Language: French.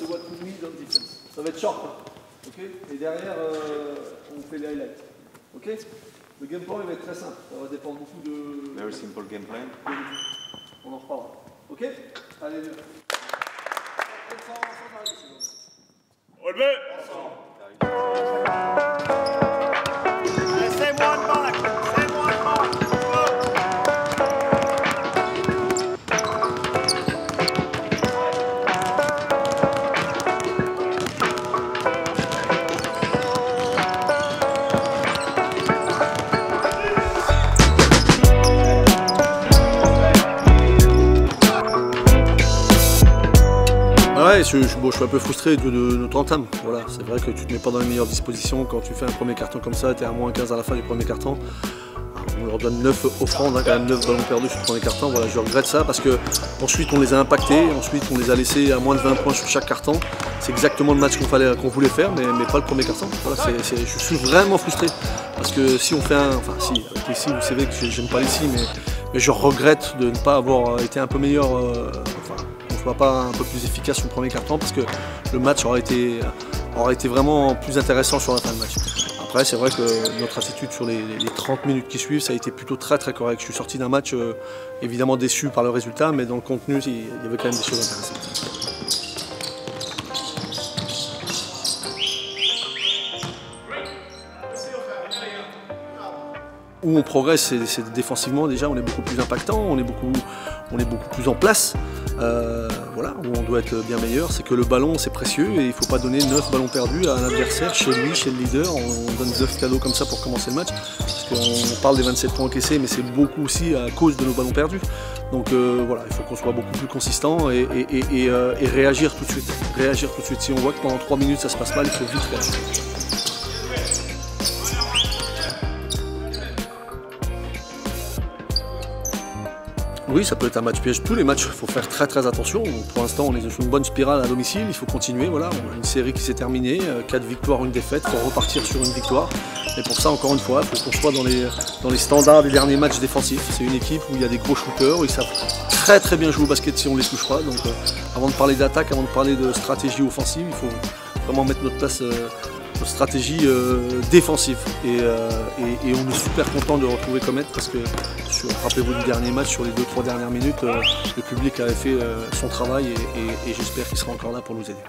c'est what we need on defense. Ça va être short, hein. Ok. Et derrière, on fait les highlights. Ok. Le game plan il va être très simple. Ça va dépendre beaucoup de. Very simple game plan. On en reparlera. Ok. Allez, mieux. Ouais, je suis un peu frustré de notre entame. Voilà, c'est vrai que tu ne te mets pas dans les meilleures dispositions quand tu fais un premier carton comme ça, tu es à moins 15 à la fin du premier carton. On leur donne 9 offrandes, hein, quand même 9 ballons perdus sur le premier carton. Voilà, je regrette ça parce que ensuite on les a impactés, ensuite on les a laissés à moins de 20 points sur chaque carton. C'est exactement le match qu'on voulait faire, mais pas le premier carton. Voilà, je suis vraiment frustré parce que si on fait un... Enfin si, avec les si, vous savez que j'aime pas les si, mais je regrette de ne pas avoir été un peu meilleur... pas un peu plus efficace sur le premier carton parce que le match aurait été vraiment plus intéressant sur la fin de match. Après c'est vrai que notre attitude sur les 30 minutes qui suivent ça a été plutôt très correct. Je suis sorti d'un match évidemment déçu par le résultat mais dans le contenu il y avait quand même des choses intéressantes. Où on progresse, c'est défensivement déjà, on est beaucoup plus impactant, on est beaucoup plus en place. Voilà, où on doit être bien meilleur, c'est que le ballon c'est précieux et il ne faut pas donner 9 ballons perdus à un adversaire chez lui, chez le leader. On donne 9 cadeaux comme ça pour commencer le match. Parce qu'on parle des 27 points encaissés, mais c'est beaucoup aussi à cause de nos ballons perdus. Donc voilà, il faut qu'on soit beaucoup plus consistant et réagir tout de suite. Réagir tout de suite. Si on voit que pendant 3 minutes ça se passe mal, il faut vite réagir. Oui, ça peut être un match piège. Tous les matchs, il faut faire très attention. Pour l'instant, on est sur une bonne spirale à domicile. Il faut continuer. Voilà, on a une série qui s'est terminée. 4 victoires, 1 défaite. Il faut repartir sur une victoire. Et pour ça, encore une fois, il faut qu'on soit dans les standards des derniers matchs défensifs. C'est une équipe où il y a des gros shooters. Où ils savent très bien jouer au basket si on les touche pas. Donc, avant de parler d'attaque, avant de parler de stratégie offensive, il faut vraiment mettre notre place. Stratégie défensive et on est super content de retrouver Comet parce que rappelez-vous du dernier match sur les 2-3 dernières minutes le public avait fait son travail et j'espère qu'il sera encore là pour nous aider.